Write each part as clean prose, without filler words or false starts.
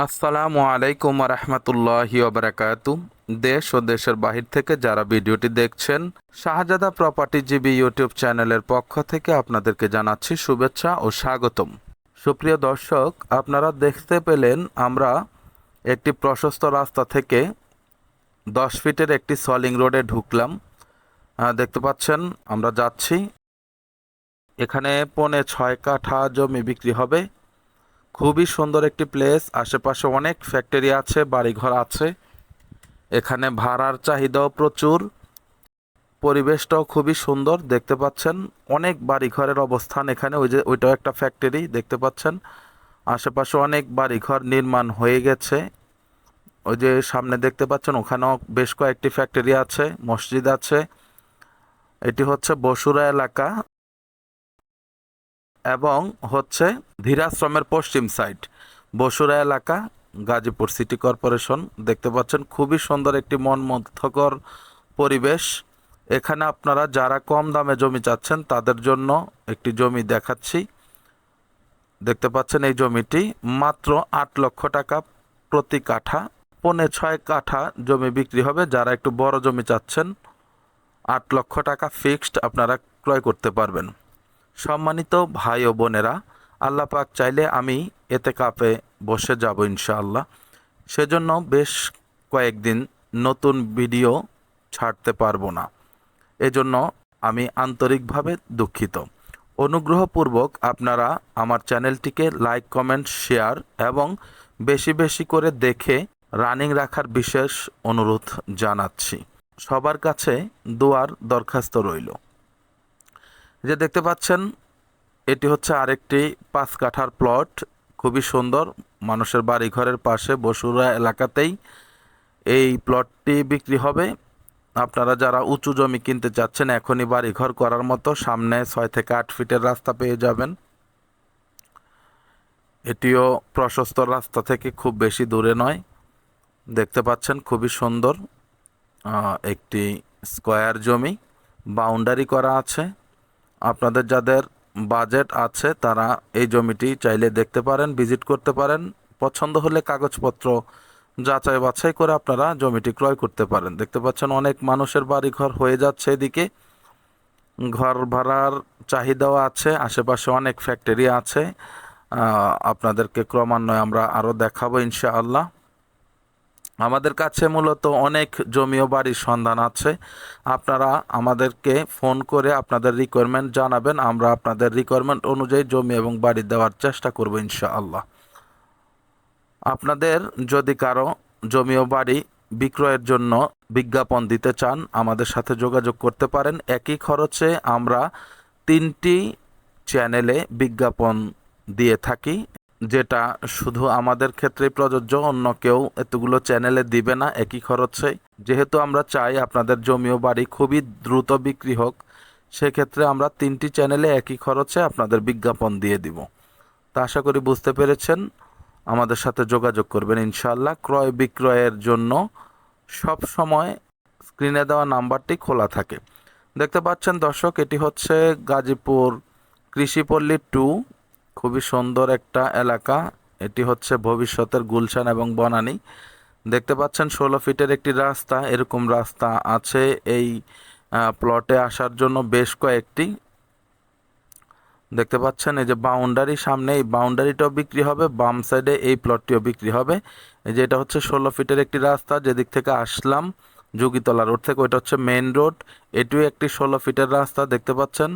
আসসালামু আলাইকুম রহমতুল্লাহি ওবরাকাতু। দেশ ও দেশের বাহির থেকে যারা ভিডিওটি দেখছেন, শাহজাদা প্রপার্টি জিবি ইউটিউব চ্যানেলের পক্ষ থেকে আপনাদেরকে জানাচ্ছি শুভেচ্ছা ও স্বাগতম। সুপ্রিয় দর্শক, আপনারা দেখতে পেলেন আমরা একটি প্রশস্ত রাস্তা থেকে 10 ফিটের একটি সলিং রোডে ঢুকলাম। দেখতে পাচ্ছেন আমরা যাচ্ছি। এখানে 6.5 কাঠা জমি বিক্রি হবে। খুবই সুন্দর একটি প্লেস, আশেপাশে অনেক ফ্যাক্টরি আছে, বাড়িঘর আছে। এখানে ভাড়ার চাহিদাও প্রচুর, পরিবেশটাও খুবই সুন্দর। দেখতে পাচ্ছেন অনেক বাড়িঘরের অবস্থান এখানে। ওইটাও একটা ফ্যাক্টরি দেখতে পাচ্ছেন। আশেপাশে অনেক বাড়িঘর নির্মাণ হয়ে গেছে। ওই যে সামনে দেখতে পাচ্ছেন ওখানেও বেশ কয়েকটি ফ্যাক্টরি আছে, মসজিদ আছে। এটি হচ্ছে বসুরা এলাকা এবং হচ্ছে ধীরাশ্রমের পশ্চিম সাইড, বসুরা এলাকা, গাজীপুর সিটি কর্পোরেশন। দেখতে পাচ্ছেন খুবই সুন্দর একটি মনমুগ্ধকর পরিবেশ। এখানে আপনারা যারা কম দামে জমি চাচ্ছেন তাদের জন্য একটি জমি দেখাচ্ছি। দেখতে পাচ্ছেন এই জমিটি মাত্র 8 লক্ষ টাকা প্রতি কাঠা। 6.5 কাঠা জমি বিক্রি হবে। যারা একটু বড় জমি চাচ্ছেন 8 লক্ষ টাকা ফিক্সড আপনারা ক্রয় করতে পারবেন। সম্মানিত ভাই ও বোনেরা, আল্লাহ পাক চাইলে আমি এতে কাপে বসে যাব ইনশাআল্লাহ। সেজন্য বেশ কয়েকদিন নতুন ভিডিও ছাড়তে পারবো না, এজন্য আমি আন্তরিকভাবে দুঃখিত। অনুগ্রহপূর্বক আপনারা আমার চ্যানেলটিকে লাইক, কমেন্ট, শেয়ার এবং বেশি বেশি করে দেখে রানিং রাখার বিশেষ অনুরোধ জানাচ্ছি। সবার কাছে দোয়ার দরখাস্ত রইল। যে দেখতে পাচ্ছেন এটি হচ্ছে আরেকটি 5 কাঠার প্লট, খুবই সুন্দর, মানুষের বাড়ি ঘরের পাশে বসুরা এলাকাতেই এই প্লটটি বিক্রি হবে। আপনারা যারা উঁচু জমি কিনতে চাচ্ছেন, এখনই বাড়ি ঘর করার মতো, সামনে 6 থেকে 8 ফিটের রাস্তা পেয়ে যাবেন। এটিও প্রশস্ত রাস্তা থেকে খুব বেশি দূরে নয়। দেখতে পাচ্ছেন খুবই সুন্দর একটি স্কয়ার জমি, বাউন্ডারি করা আছে। আপনাদের যাদের বাজেট আছে তারা এই জমিটি চাইলে দেখতে পারেন, ভিজিট করতে পারেন। পছন্দ হলে কাগজপত্র যাচাই বাছাই করে আপনারা জমিটি ক্রয় করতে পারেন। দেখতে পাচ্ছেন অনেক মানুষের বাড়ি ঘর হয়ে যাচ্ছে এদিকে, ঘর ভাড়ার চাহিদাও আছে, আশেপাশে অনেক ফ্যাক্টরি আছে। আপনাদেরকে ক্রমান্বয়ে আমরা আরও দেখাবো ইনশাআল্লাহ। আমাদের কাছে মূলত অনেক জমি ও বাড়ির সন্ধান আছে। আপনারা আমাদেরকে ফোন করে আপনাদের রিকোয়ারমেন্ট জানাবেন, আমরা আপনাদের রিকোয়ারমেন্ট অনুযায়ী জমি এবং বাড়ি দেওয়ার চেষ্টা করব ইনশাআল্লাহ। আপনাদের যদি কারো জমি ও বাড়ি বিক্রয়ের জন্য বিজ্ঞাপন দিতে চান, আমাদের সাথে যোগাযোগ করতে পারেন। একই খরচে আমরা 3টি চ্যানেলে বিজ্ঞাপন দিয়ে থাকি, যেটা শুধু আমাদের ক্ষেত্রে প্রযোজ্য, অন্য কেউ এতগুলো চ্যানেলে দিবে না একই খরচে। যেহেতু আমরা চাই আপনাদের জমি ও বাড়ি খুবই দ্রুত বিক্রি হোক, সেক্ষেত্রে আমরা 3টি চ্যানেলে একই খরচে আপনাদের বিজ্ঞাপন দিয়ে দিব। তা আশা করি বুঝতে পেরেছেন। আমাদের সাথে যোগাযোগ করবেন ইনশাআল্লাহ। ক্রয় বিক্রয়ের জন্য সব সময় স্ক্রিনে দেওয়া নাম্বারটি খোলা থাকে। দেখতে পাচ্ছেন দর্শক, এটি হচ্ছে গাজীপুর কৃষিপল্লী 2, খুবই সুন্দর একটা এলাকা। এটি হচ্ছে ভবিষ্যতের গুলশান এবং বনানী। দেখতে পাচ্ছেন 16 ফিটের একটি রাস্তা, এরকম রাস্তা আছে এই প্লটে আসার জন্য বেশ কয়েকটি। দেখতে পাচ্ছেন এই যে বাউন্ডারি, সামনে এই বাউন্ডারিটাও বিক্রি হবে, বাম সাইডে এই প্লটটিও বিক্রি হবে। এই যে এটা হচ্ছে 16 ফিটের একটি রাস্তা, যেদিক থেকে আসলাম যোগীতলা রোড থেকে, ওইটা হচ্ছে মেইন রোড। এটিও একটি 16 ফিটের রাস্তা দেখতে পাচ্ছেন,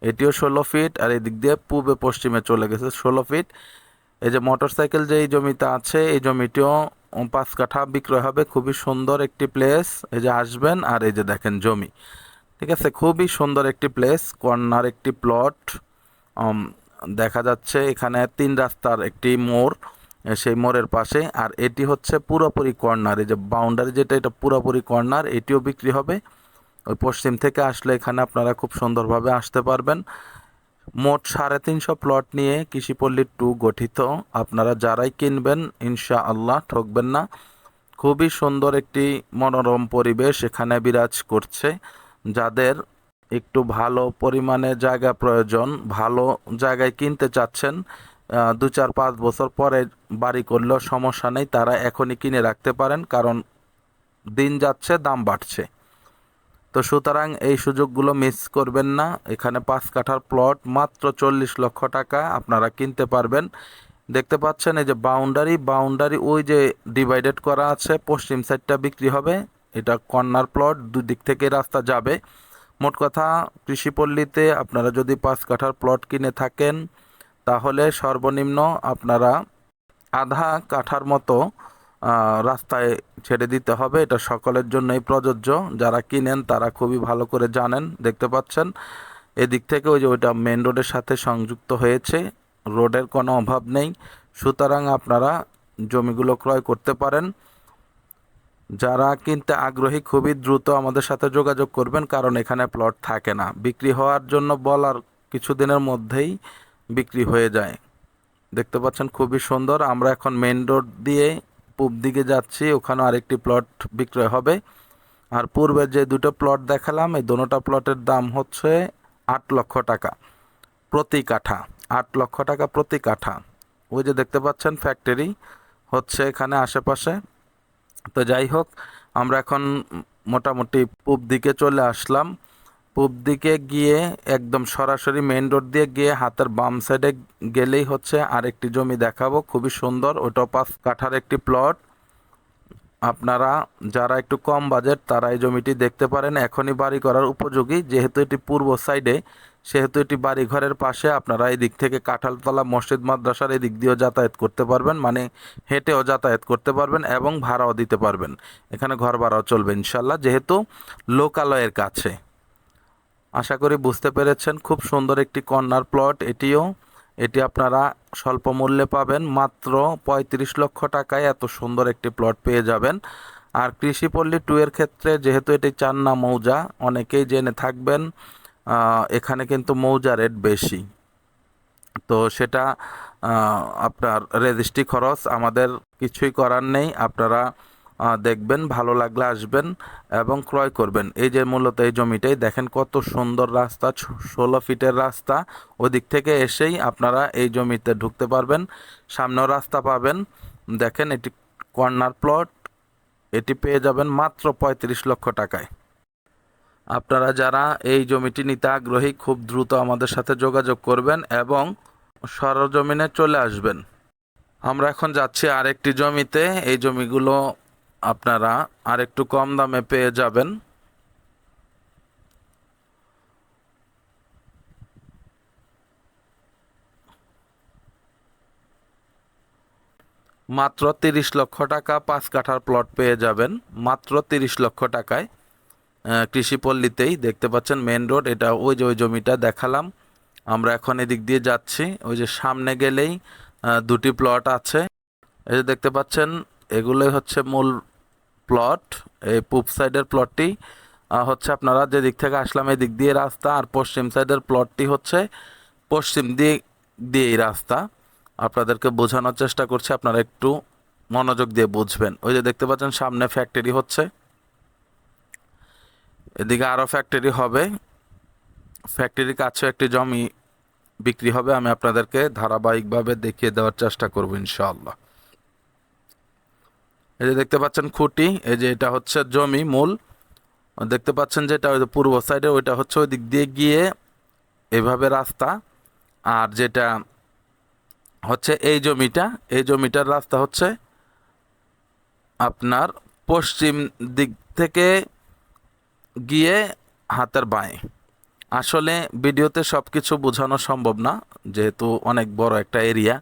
এটিও 16 ফিট, আর এদিক দিয়ে পূবে পশ্চিমে চলে গেছে 16 ফিট। এই যে মোটরসাইকেল যে এই জমিটা আছে, এই জমিটিও 5 কাঠা বিক্রয় হবে। খুবই সুন্দর একটি প্লেস, এই যে আসবেন আর এই যে দেখেন জমি, ঠিক আছে, খুবই সুন্দর একটি প্লেস, কর্নার একটি প্লট। দেখা যাচ্ছে এখানে 3 রাস্তার একটি মোড়, সেই মোড়ের পাশে। আর এটি হচ্ছে পুরোপুরি কর্নার, এই যে বাউন্ডারি যেটা, এটা পুরোপুরি কর্নার। এটিও বিক্রি হবে। ওই পশ্চিম থেকে আসলে এখানে আপনারা খুব সুন্দরভাবে আসতে পারবেন। মোট 350 প্লট নিয়ে কৃষিপল্লী 2 গঠিত। আপনারা যারাই কিনবেন ইনশাআল্লাহ ঠকবেন না। খুবই সুন্দর একটি মনোরম পরিবেশ এখানে বিরাজ করছে। যাদের একটু ভালো পরিমাণে জায়গা প্রয়োজন, ভালো জায়গায় কিনতে চাচ্ছেন, 2 4 5 বছর পরে বাড়ি করলেও সমস্যা নেই, তারা এখনই কিনে রাখতে পারেন, কারণ দিন যাচ্ছে দাম বাড়ছে। তো সুতরাং এই সুযোগগুলো মিস করবেন না। এখানে 5 কাঠার প্লট মাত্র 40 লক্ষ টাকা আপনারা কিনতে পারবেন। দেখতে পাচ্ছেন এই যে বাউন্ডারি ওই যে ডিভাইডেড করা আছে, পশ্চিম সাইডটা বিক্রি হবে, এটা কর্নার প্লট, দুদিক থেকে রাস্তা যাবে। মোট কথা কৃষিপল্লীতে আপনারা যদি 5 কাঠার প্লট কিনে থাকেন তাহলে সর্বনিম্ন আপনারা আধা কাঠার মতো রাস্তায় ছেড়ে দিতে হবে। এটা সকলের জন্যই প্রযোজ্য, যারা কিনেন তারা খুবই ভালো করে জানেন। দেখতে পাচ্ছেন এদিক থেকে ওই যে ওইটা মেন রোডের সাথে সংযুক্ত হয়েছে, রোডের কোনো অভাব নেই। সুতরাং আপনারা জমিগুলো ক্রয় করতে পারেন। যারা কিনতে আগ্রহী খুবই দ্রুত আমাদের সাথে যোগাযোগ করবেন, কারণ এখানে প্লট থাকে না, বিক্রি হওয়ার জন্য বলার কিছুদিনের মধ্যেই বিক্রি হয়ে যায়। দেখতে পাচ্ছেন খুবই সুন্দর। আমরা এখন মেন রোড দিয়ে পূব দিকে যাচ্ছি, ওখানে আরেকটি প্লট বিক্রয় হবে। আর পূর্বের যে দুটো প্লট দেখালাম, এই দুটো প্লটের দাম হচ্ছে 8 লক্ষ টাকা প্রতি কাঠা। 8 লক্ষ টাকা প্রতি কাঠা। ওই যে দেখতে পাচ্ছেন ফ্যাক্টরি হচ্ছে এখানে আশেপাশে। তো যাই হোক, আমরা এখন মোটামুটি পূব দিকে চলে আসলাম। পূব দিকে গিয়ে একদম সরাসরি মেইন রোড দিয়ে গিয়ে হাতের বাম সাইডে গেলেই হচ্ছে আরেকটি জমি দেখাবো, খুবই সুন্দর। ওটাও 5 কাঠার একটি প্লট। আপনারা যারা একটু কম বাজেট তারা এই জমিটি দেখতে পারেন, এখনই বাড়ি করার উপযোগী। যেহেতু এটি পূর্ব সাইডে, সেহেতু এটি বাড়ি ঘরের পাশে। আপনারা এই দিক থেকে কাঁঠালতলা মসজিদ মাদ্রাসার এই দিক দিয়েও যাতায়াত করতে পারবেন, মানে হেঁটেও যাতায়াত করতে পারবেন এবং ভাড়াও দিতে পারবেন। এখানে ঘর ভাড়াও চলবে ইনশাল্লাহ, যেহেতু লোকালয়ের কাছে। আশা করি বুঝতে পেরেছেন। খুব সুন্দর একটি কর্নার প্লট এটি আপনারা স্বল্প মূল্যে পাবেন, মাত্র 35 লক্ষ টাকায় এত সুন্দর একটি প্লট পেয়ে যাবেন। আর কৃষিপল্লী 2 এর ক্ষেত্রে যেহেতু এটি 4 না মৌজা, অনেকেই জেনে থাকবেন এখানে কিন্তু মৌজা রেট বেশি। তো সেটা আপনার রেজিস্ট্রি খরচ, আমাদের কিছুই করার নেই। আপনারা দেখবেন, ভালো লাগলে আসবেন এবং ক্রয় করবেন। এই যে মূলত এই জমিটাই দেখেন কত সুন্দর রাস্তা, 16 ফিটের রাস্তা। ওদিক থেকে এসেই আপনারা এই জমিতে ঢুকতে পারবেন, সামনেও রাস্তা পাবেন। দেখেন এটি কর্নার প্লট, এটি পেয়ে যাবেন মাত্র 35 লক্ষ টাকায়। আপনারা যারা এই জমিটি নিতে আগ্রহী খুব দ্রুত আমাদের সাথে যোগাযোগ করবেন এবং সরজমিনে চলে আসবেন। আমরা এখন যাচ্ছি আরেকটি জমিতে। এই জমিগুলো আপনারা আরেকটু কম দামে পেয়ে যাবেন। মাত্র 30 লক্ষ টাকা 5 কাঠার প্লট পেয়ে যাবেন, মাত্র 30 লক্ষ টাকায়। কৃষিপল্লীতেই দেখতে পাচ্ছেন মেন রোড, এটা ওই যে ওই জমিটা দেখালাম। আমরা এখন এদিক দিয়ে যাচ্ছি, ওই যে সামনে গেলেই দুটি প্লট আছে। এই যে দেখতে পাচ্ছেন এগুলোই হচ্ছে মূল প্লট। এই পূব সাইডের প্লটটি হচ্ছে আপনারা যে দিক থেকে আসলাম এই দিক দিয়ে রাস্তা, আর পশ্চিম সাইডের প্লটটি হচ্ছে পশ্চিম দিয়েই রাস্তা। আপনাদেরকে বোঝানোর চেষ্টা করছি, আপনারা একটু মনোযোগ দিয়ে বুঝবেন। ওই যে দেখতে পাচ্ছেন সামনে ফ্যাক্টরি হচ্ছে, এদিকে আরও ফ্যাক্টরি হবে। ফ্যাক্টরির কাছে একটি জমি বিক্রি হবে, আমি আপনাদেরকে ধারাবাহিকভাবে দেখিয়ে দেওয়ার চেষ্টা করব ইনশাআল্লাহ। এই যে দেখতে পাচ্ছেন খুঁটি, এই যে এটা হচ্ছে জমি মূল। দেখতে পাচ্ছেন যেটা ওই পূর্ব সাইডে, ওইটা হচ্ছে ওই দিক দিয়ে গিয়ে এভাবে রাস্তা। আর যেটা হচ্ছে এই জমিটার রাস্তা হচ্ছে আপনার পশ্চিম দিক থেকে গিয়ে হাতের বাঁয়ে। আসলে ভিডিওতে সব কিছু বোঝানো সম্ভব না, যেহেতু অনেক বড় একটা এরিয়া,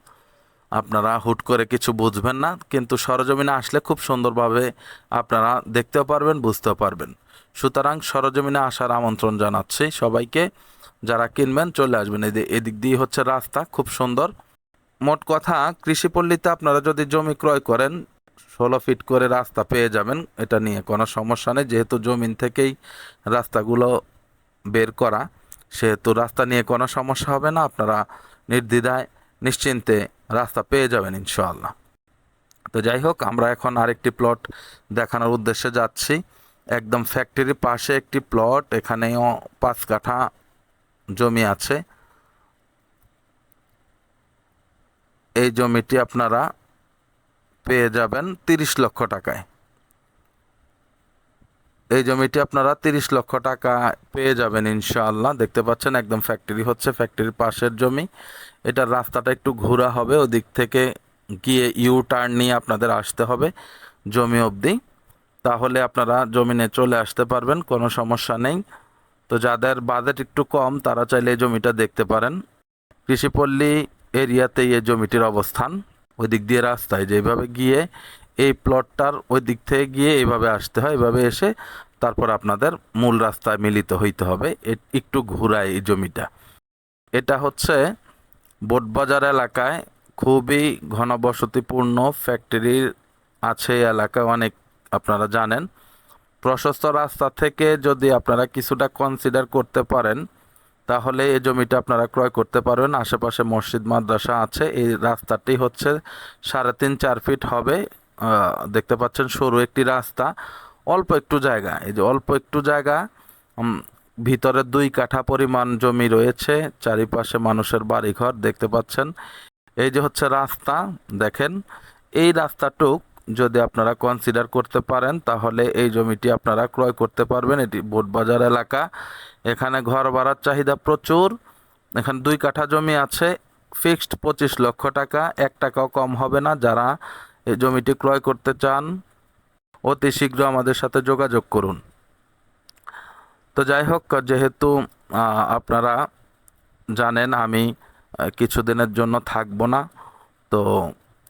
আপনারা হুট করে কিছু বুঝবেন না, কিন্তু সরজমিনে আসলে খুব সুন্দরভাবে আপনারা দেখতেও পারবেন, বুঝতেও পারবেন। সুতরাং সরজমিনে আসার আমন্ত্রণ জানাচ্ছি সবাইকে। যারা কিনবেন চলে আসবেন, এদিক দিয়ে হচ্ছে রাস্তা, খুব সুন্দর। মোট কথা কৃষিপল্লীতে আপনারা যদি জমি ক্রয় করেন 16 ফিট করে রাস্তা পেয়ে যাবেন, এটা নিয়ে কোনো সমস্যা নেই। যেহেতু জমিন থেকেই রাস্তাগুলো বের করা, সেহেতু রাস্তা নিয়ে কোনো সমস্যা হবে না। আপনারা নির্দ্বিধায় নিশ্চিন্তে রাস্তা পেয়ে যাবেন ইনশাআল্লাহ। তো যাই হোক, আমরা এখন আরেকটি প্লট দেখানোর উদ্দেশ্যে যাচ্ছি। একদম ফ্যাক্টরির পাশে একটি প্লট, এখানেও 5 কাঠা জমি আছে। এই জমিটি আপনারা পেয়ে যাবেন 30 লক্ষ টাকায়। এই জমিটি আপনারা 30 লক্ষ টাকা পেয়ে যাবেন ইনশাআল্লাহ। দেখতে পাচ্ছেন একদম ফ্যাক্টরি হচ্ছে, ফ্যাক্টরির পাশের জমি। এটার রাস্তাটা একটু ঘোরা হবে, ওদিক থেকে গিয়ে ইউ টার্ন নিয়ে আপনাদের আসতে হবে জমি অবধি, তাহলে আপনারা জমিনে চলে আসতে পারবেন, কোনো সমস্যা নেই। তো যাদের বাজেট একটু কম তারা চাইলে এই জমিটা দেখতে পারেন। কৃষিপল্লী এরিয়াতেই এই জমিটির অবস্থান। ওই দিক দিয়ে রাস্তায় যেভাবে গিয়ে এই প্লটটার ওই দিক থেকে গিয়ে এইভাবে আসতে হয়, এভাবে এসে তারপর আপনাদের মূল রাস্তায় মিলিত হইতে হবে। একটু ঘুরায় এই জমিটা। এটা হচ্ছে বোটবাজার এলাকায়, খুবই ঘনবসতিপূর্ণ, ফ্যাক্টরি আছে এই এলাকায় অনেক, আপনারা জানেন। প্রশস্ত রাস্তা থেকে যদি আপনারা কিছুটা কনসিডার করতে পারেন তাহলে এই জমিটা আপনারা ক্রয় করতে পারবেন। আশেপাশে মসজিদ মাদ্রাসা আছে। এই রাস্তাটি হচ্ছে 3.5-4 ফিট হবে। দেখতে পাচ্ছেন সরু একটি রাস্তা, অল্প একটু জায়গা। এই যে অল্প একটু জায়গা, ভিতরে 2 কাঠা পরিমাণ জমি রয়েছে, চারিপাশে মানুষের বাড়িঘর দেখতে পাচ্ছেন। এই যে হচ্ছে রাস্তা, দেখেন এই রাস্তাটুক যদি আপনারা কনসিডার করতে পারেন তাহলে এই জমিটি আপনারা ক্রয় করতে পারবেন। এটি বোটবাজার এলাকা, এখানে ঘর ভাড়ার চাহিদা প্রচুর। এখানে 2 কাঠা জমি আছে, ফিক্সড 25 লক্ষ টাকা, 1 টাকাও কম হবে না। যারা এই জমিটি ক্রয় করতে চান অতি শীঘ্র আমাদের সাথে যোগাযোগ করুন। তো যাই হোক, যেহেতু আপনারা জানেন আমি কিছুদিনের জন্য থাকবো না, তো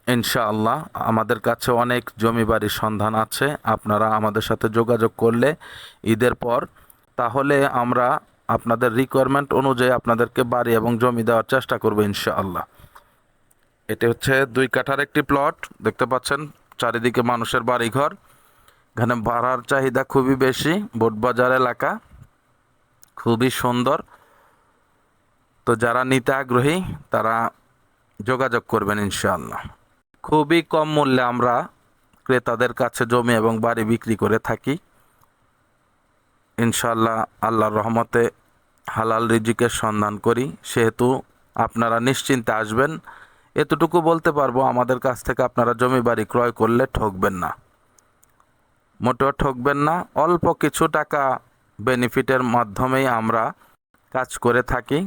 ইনশাআল্লাহ আমাদের কাছে অনেক জমি বাড়ির সন্ধান আছে। আপনারা আমাদের সাথে যোগাযোগ করলে ঈদের পর, তাহলে আমরা আপনাদের রিকোয়ারমেন্ট অনুযায়ী আপনাদেরকে বাড়ি এবং জমি দেওয়ার চেষ্টা করব ইনশাআল্লাহ। এটি হচ্ছে 2 কাঠার একটি প্লট, দেখতে পাচ্ছেন চারিদিকে মানুষের বাড়িঘর। এখানে ভাড়ার চাহিদা খুবই বেশি, বোটবাজার এলাকা, খুবই সুন্দর। তো যারা নিতে আগ্রহী তারা যোগাযোগ করবেন ইনশাআল্লাহ। খুবই কম মূল্যে আমরা ক্রেতাদের কাছে জমি এবং বাড়ি বিক্রি করে থাকি ইনশাআল্লাহ। আল্লাহর রহমতে হালাল রিজিকের সন্ধান করি, সেহেতু আপনারা নিশ্চিন্তে আসবেন। এতটুকু বলতে পারবো, আমাদের কাছ থেকে আপনারা জমি বাড়ি ক্রয় করলে ঠকবেন না, মোটেও ঠকবেন না। অল্প কিছু টাকা বেনিফিটের মাধ্যমেই আমরা কাজ করে থাকি,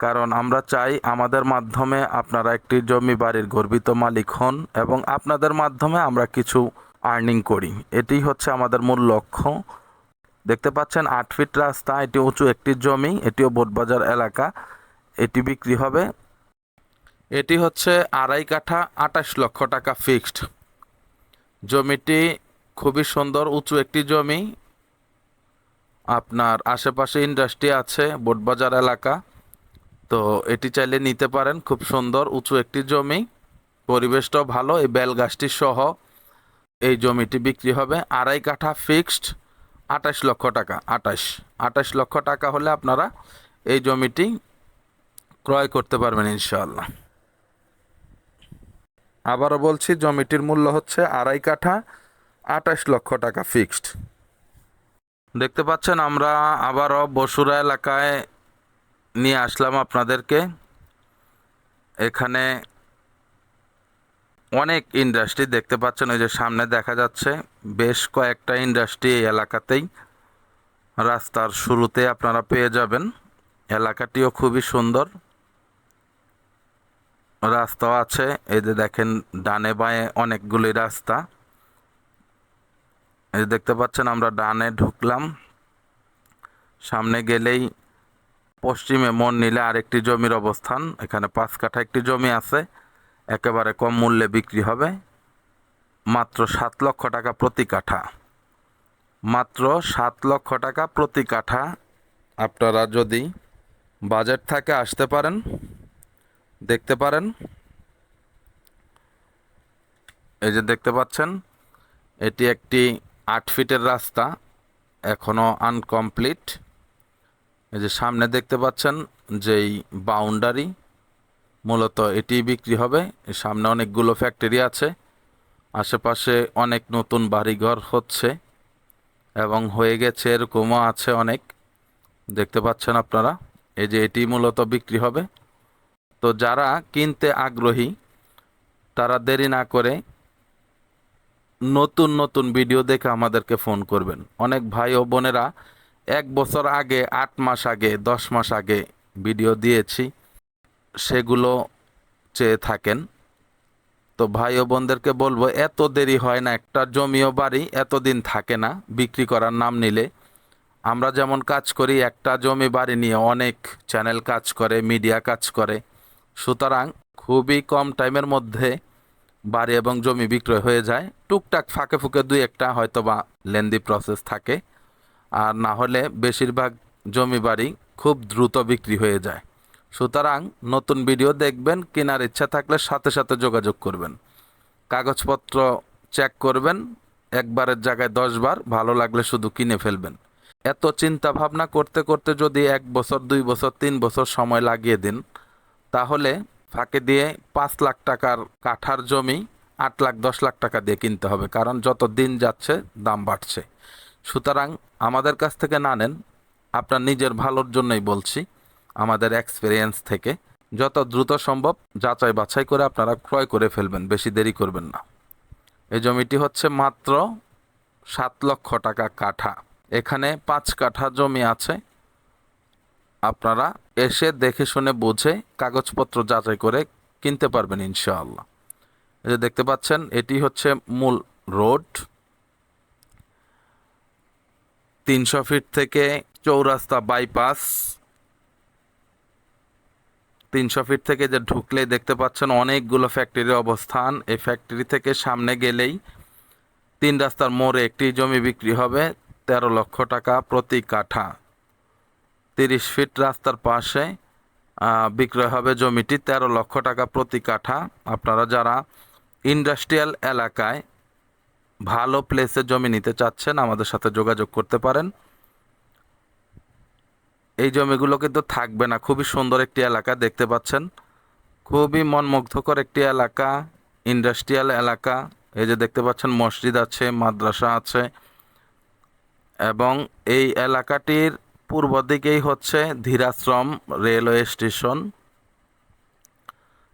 কারণ আমরা চাই আমাদের মাধ্যমে আপনারা একটি জমি বাড়ির গর্বিত মালিক হন এবং আপনাদের মাধ্যমে আমরা কিছু আর্নিং করি। এটি হচ্ছে আমাদের মূল লক্ষ্য। দেখতে পাচ্ছেন 8 ফিট রাস্তা, এটি উঁচু একটি জমি, এটিও বোটবাজার এলাকা। এটি বিক্রি হবে। এটি হচ্ছে 2.5 কাঠা 28 লক্ষ টাকা ফিক্সড। জমিটি খুবই সুন্দর, উঁচু একটি জমি। আপনার আশেপাশে ইন্ডাস্ট্রি আছে, বোটবাজার এলাকা, তো এটি চাইলে নিতে পারেন। খুব সুন্দর উঁচু একটি জমি, পরিবেশটাও ভালো। এই বেলগাছটি সহ এই জমিটি বিক্রি হবে। 2.5 কাঠা ফিক্সড, 28 লক্ষ টাকা। 28 লক্ষ টাকা হলে আপনারা এই জমিটি ক্রয় করতে পারবেন ইনশাআল্লাহ। আবারও বলছি, জমিটির মূল্য হচ্ছে 2.5 কাঠা 28 লক্ষ টাকা ফিক্সড। দেখতে পাচ্ছেন আমরা আবারও বসুরা এলাকায় নিয়ে আসলাম আপনাদেরকে। এখানে অনেক ইন্ডাস্ট্রি দেখতে পাচ্ছেন, ওই যে সামনে দেখা যাচ্ছে বেশ কয়েকটা ইন্ডাস্ট্রি এই এলাকাতেই। রাস্তার শুরুতে আপনারা পেয়ে যাবেন। এলাকাটিও খুবই সুন্দর, রাস্তাও আছে। এই যে দেখেন ডানে বাঁয়ে অনেকগুলি রাস্তা। এই দেখতে পাচ্ছেন আমরা ডানে ঢুকলাম, সামনে গেলেই পশ্চিমে মোড় নিলে আরেকটি জমির অবস্থান। এখানে 5 কাঠা একটি জমি আছে, একেবারে কম মূল্যে বিক্রি হবে, মাত্র 7 লক্ষ টাকা প্রতি কাঠা। মাত্র 7 লক্ষ টাকা প্রতি কাঠা। আপনারা যদি বাজেট থাকে আসতে পারেন, দেখতে পারেন। এই যে দেখতে পাচ্ছেন এটি একটি 8 ফিটের রাস্তা, এখনও আনকমপ্লিট। এই যে সামনে দেখতে পাচ্ছেন যেই বাউন্ডারি, মূলত এটি বিক্রি হবে। সামনে অনেকগুলো ফ্যাক্টরি আছে, আশেপাশে অনেক নতুন বাড়িঘর হচ্ছে এবং হয়ে গেছে, এরকমও আছে অনেক, দেখতে পাচ্ছেন আপনারা। এই যে এটি মূলত বিক্রি হবে। তো যারা কিনতে আগ্রহী তারা দেরি না করে নতুন নতুন ভিডিও দেখে আমাদেরকে ফোন করবেন। অনেক ভাই ও বোনেরা 1 বছর আগে, 8 মাস আগে, 10 মাস আগে ভিডিও দিয়েছি, সেগুলো চেয়ে থাকেন। তো ভাই ও বোনদেরকে বলবো, এত দেরি হয় না। একটা জমি ও বাড়ি এতদিন থাকে না বিক্রি করার নাম নিলে। আমরা যেমন কাজ করি, একটা জমি বাড়ি নিয়ে অনেক চ্যানেল কাজ করে, মিডিয়া কাজ করে। সুতরাং খুবই কম টাইমের মধ্যে বাড়ি এবং জমি বিক্রয় হয়ে যায়। টুকটাক ফাঁকে ফুঁকে দুই একটা হয়তোবা লেন্দি প্রসেস থাকে, আর না হলে বেশিরভাগ জমি বাড়ি খুব দ্রুত বিক্রি হয়ে যায়। সুতরাং নতুন ভিডিও দেখবেন, কেনার ইচ্ছা থাকলে সাথে সাথে যোগাযোগ করবেন। কাগজপত্র চেক করবেন, একবারের জায়গায় 10 বার, ভালো লাগলে শুধু কিনে ফেলবেন। এত চিন্তা ভাবনা করতে করতে যদি 1 বছর, 2 বছর, 3 বছর সময় লাগিয়ে দিন, তাহলে ফাঁকে দিয়ে 5 লাখ টাকার কাঠার জমি 8 লাখ 10 লাখ টাকা দিয়ে কিনতে হবে, কারণ যত দিন যাচ্ছে দাম বাড়ছে। সুতরাং আমাদের কাছ থেকে না নেন, আপনার নিজের ভালোর জন্যই বলছি, আমাদের এক্সপিরিয়েন্স থেকে। যত দ্রুত সম্ভব যাচাই বাছাই করে আপনারা ক্রয় করে ফেলবেন, বেশি দেরি করবেন না। এই জমিটি হচ্ছে মাত্র 7 লক্ষ টাকা কাঠা। এখানে 5 কাঠা জমি আছে। আপনারা এসে দেখে শুনে বুঝে কাগজপত্র যাচাই করে কিনতে পারবেন ইনশাআল্লাহ। এই যে দেখতে পাচ্ছেন, এটি হচ্ছে মূল রোড। 300 ফিট থেকে চৌরাস্তা বাইপাস। 300 ফিট থেকে যে ঢুকলেই দেখতে পাচ্ছেন অনেকগুলো ফ্যাক্টরির অবস্থান। এই ফ্যাক্টরি থেকে সামনে গেলেই 3 রাস্তার মোড়ে একটি জমি বিক্রি হবে 13 লক্ষ টাকা প্রতি কাঠা। 30 ফিট রাস্তার পাশে বিক্রয় হবে জমিটি 13 লক্ষ টাকা প্রতি কাঠা। আপনারা যারা ইন্ডাস্ট্রিয়াল এলাকায় ভালো প্লেসে জমি নিতে চাচ্ছেন, আমাদের সাথে যোগাযোগ করতে পারেন। এই জমিগুলো কিন্তু থাকবে না। খুবই সুন্দর একটি এলাকা দেখতে পাচ্ছেন, খুবই মনমুগ্ধকর একটি এলাকা, ইন্ডাস্ট্রিয়াল এলাকা। এই যে দেখতে পাচ্ছেন মসজিদ আছে, মাদ্রাসা আছে, এবং এই এলাকাটির পূর্ব দিকেই হচ্ছে ধীরাশ্রম রেলওয়ে স্টেশন।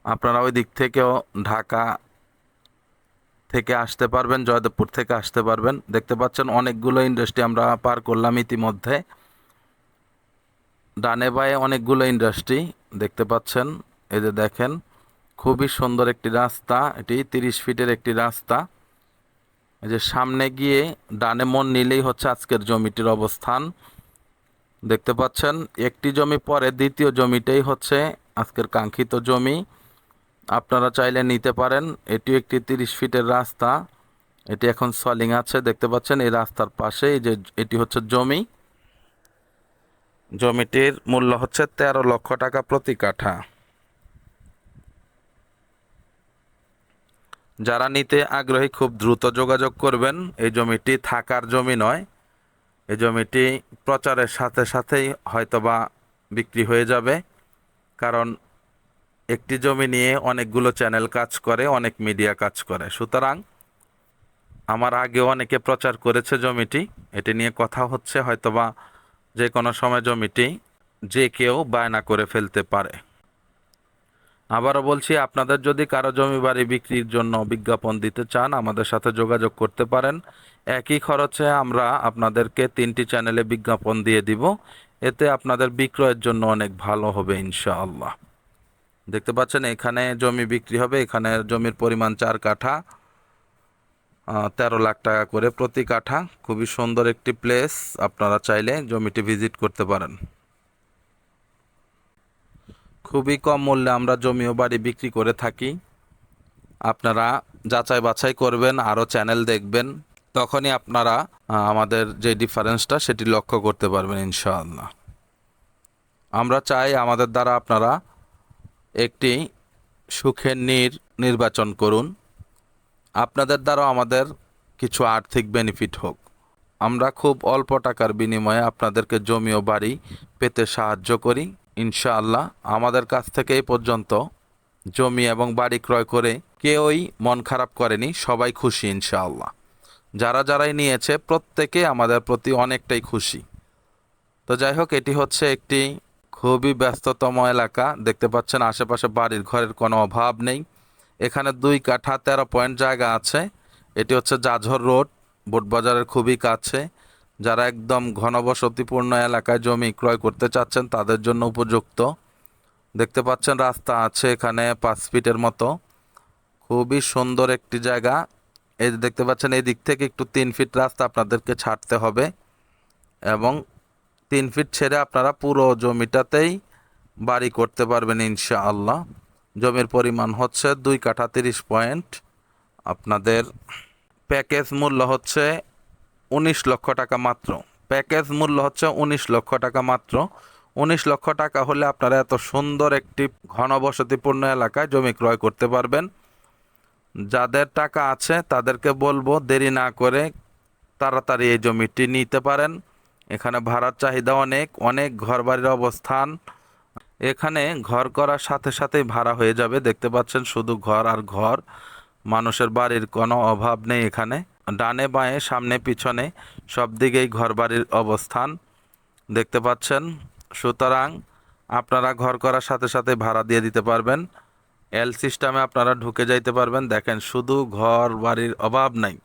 আপনারা ওই দিক থেকেও ঢাকা থেকে আসতে পারবেন, জয়দেবপুর থেকে আসতে পারবেন। দেখতে পাচ্ছেন অনেকগুলো ইন্ডাস্ট্রি আমরা পার করলাম ইতিমধ্যে। ডানে বাঁয়ে অনেকগুলো ইন্ডাস্ট্রি দেখতে পাচ্ছেন। এই যে দেখেন, খুবই সুন্দর একটি রাস্তা। এটি 30 ফিটের একটি রাস্তা। এই যে সামনে গিয়ে ডানে মন নিলেই হচ্ছে আজকের জমিটির অবস্থান। দেখতে পাচ্ছেন একটি জমি পরে দ্বিতীয় জমিটাই হচ্ছে আজকের কাঙ্ক্ষিত জমি। আপনারা চাইলে নিতে পারেন। এটি একটি 30 ফিটের রাস্তা। এটি এখন সলিং আছে। দেখতে পাচ্ছেন এই রাস্তার পাশে এই যে এটি হচ্ছে জমি। জমিটির মূল্য হচ্ছে 13 লক্ষ টাকা প্রতি কাঠা। যারা নিতে আগ্রহী খুব দ্রুত যোগাযোগ করবেন। এই জমিটি থাকার জমি নয়, এই জমিটি প্রচারের সাথে সাথেই হয়তোবা বিক্রি হয়ে যাবে, কারণ একটি জমি নিয়ে অনেকগুলো চ্যানেল কাজ করে, অনেক মিডিয়া কাজ করে। সুতরাং আমার আগে অনেকে প্রচার করেছে জমিটি, এটি নিয়ে কথা হচ্ছে, হয়তোবা যে কোনো সময় জমিটি যে কেউ বায়না করে ফেলতে পারে। আবারও বলছি, আপনাদের যদি কারো জমি বাড়ি বিক্রির জন্য বিজ্ঞাপন দিতে চান, আমাদের সাথে যোগাযোগ করতে পারেন। একই খরচে আমরা আপনাদেরকে 3টি চ্যানেলে বিজ্ঞাপন দিয়ে দিব। এতে আপনাদের বিক্রয়ের জন্য অনেক ভালো হবে ইনশাআল্লাহ। দেখতে পাচ্ছেন এখানে জমি বিক্রি হবে। এখানে জমির পরিমাণ 4 কাঠা, 13 লাখ টাকা করে প্রতি কাঠা। খুবই সুন্দর একটি প্লেস, আপনারা চাইলে জমিটি ভিজিট করতে পারেন। খুবই কম মূল্যে আমরা জমি ও বাড়ি বিক্রি করে থাকি। আপনারা যাচাই বাছাই করবেন, আরও চ্যানেল দেখবেন, তখনই আপনারা আমাদের যে ডিফারেন্সটা সেটি লক্ষ্য করতে পারবেন ইনশাআল্লাহ। আমরা চাই আমাদের দ্বারা আপনারা একটি সুখের নির্বাচন করুন। আপনাদের দ্বারাও আমাদের কিছু আর্থিক বেনিফিট হোক। আমরা খুব অল্প টাকার বিনিময়ে আপনাদেরকে জমি ও বাড়ি পেতে সাহায্য করি ইনশাআল্লাহ। আমাদের কাছ থেকে এই পর্যন্ত জমি এবং বাড়ি ক্রয় করে কেউই মন খারাপ করেনি, সবাই খুশি ইনশাআল্লাহ। যারাই নিয়েছে প্রত্যেকে আমাদের প্রতি অনেকটাই খুশি। তো যাই হোক, এটি হচ্ছে একটি খুবই ব্যস্ততম এলাকা। দেখতে পাচ্ছেন আশেপাশে বাড়ির ঘরের কোনো অভাব নেই। এখানে 2 কাঠা 13 পয়েন্ট জায়গা আছে। এটি হচ্ছে জাঝর রোড, বোটবাজারের খুবই কাছে। যারা একদম ঘনবসতিপূর্ণ এলাকায় জমি ক্রয় করতে চাচ্ছেন তাদের জন্য উপযুক্ত। দেখতে পাচ্ছেন রাস্তা আছে এখানে 5 ফিটের মতো, খুবই সুন্দর একটি জায়গা। এই যে দেখতে পাচ্ছেন এই দিক থেকে একটু 3 ফিট রাস্তা আপনাদেরকে ছাড়তে হবে এবং 3 ফিট ছেড়ে আপনারা পুরো জমিটাতেই বাড়ি করতে পারবেন ইনশাআল্লাহ। জমির পরিমাণ হচ্ছে 2 কাঠা 30 পয়েন্ট। আপনাদের প্যাকেজ মূল্য হচ্ছে 19 লক্ষ টাকা মাত্র। প্যাকেজ মূল্য হচ্ছে 19 লক্ষ টাকা মাত্র। 19 লক্ষ টাকা হলে আপনারা এত সুন্দর একটি ঘনবসতিপূর্ণ এলাকায় জমি ক্রয় করতে পারবেন। যাদের টাকা আছে তাদেরকে বলবো দেরি না করে তাড়াতাড়ি এই জমিটি নিতে পারেন। এখানে ভাড়ার চাহিদা অনেক, অনেক ঘরবাড়ির অবস্থান। এখানে ঘর করার সাথে সাথেই ভাড়া হয়ে যাবে। দেখতে পাচ্ছেন শুধু ঘর আর ঘর, মানুষের বাড়ির কোনো অভাব নেই এখানে। ডানে বাঁয়ে সামনে পিছনে সব দিকেই ঘরবাড়ির অবস্থান দেখতে পাচ্ছেন। সুতরাং আপনারা ঘর করার সাথে সাথে ভাড়া দিয়ে দিতে পারবেন। এল সিস্টেমে আপনারা ঢুকে যাইতে পারবেন। দেখেন শুধু ঘর বাড়ির অভাব নাই।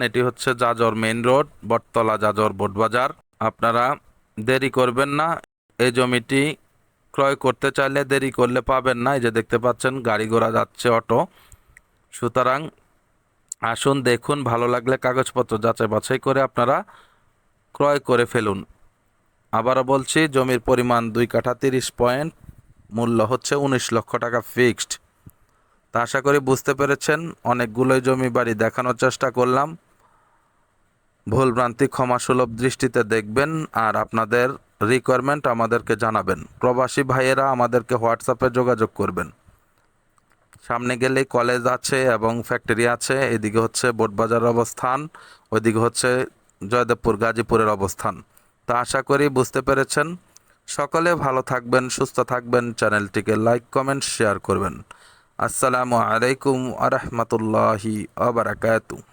এটি হচ্ছে জাজর মেইন রোড, বটতলা জাজর বোটবাজার। আপনারা দেরি করবেন না। এই জমিটি ক্রয় করতে চাইলে দেরি করলে পাবেন না। এই যে দেখতে পাচ্ছেন গাড়ি ঘোড়া যাচ্ছে, অটো। সুতরাং আসুন দেখুন, ভালো লাগলে কাগজপত্র যাচাই বাছাই করে আপনারা ক্রয় করে ফেলুন। আবারও বলছি, জমির পরিমাণ 2 কাঠা 30 পয়েন্ট, মূল্য হচ্ছে 19 লক্ষ টাকা ফিক্সড। তা আশা করি বুঝতে পেরেছেন। অনেকগুলোই জমি বাড়ি দেখানোর চেষ্টা করলাম। ভুলভ্রান্তি ক্ষমাসুলভ দৃষ্টিতে দেখবেন আর আপনাদের রিকোয়ারমেন্ট আমাদেরকে জানাবেন। প্রবাসী ভাইয়েরা আমাদেরকে হোয়াটসঅ্যাপে যোগাযোগ করবেন। সামনে গেলেই কলেজ আছে এবং ফ্যাক্টরি আছে। এদিকে হচ্ছে বোটবাজার অবস্থান, ওইদিকে হচ্ছে জয়দেবপুর গাজীপুরের অবস্থান। তা আশা করি বুঝতে পেরেছেন। সকলে ভালো থাকবেন, সুস্থ থাকবেন। চ্যানেলটিকে লাইক কমেন্ট শেয়ার করবেন। আসসালামু আলাইকুম আ রহমতুল্লাহি আ বারাকাতুহু।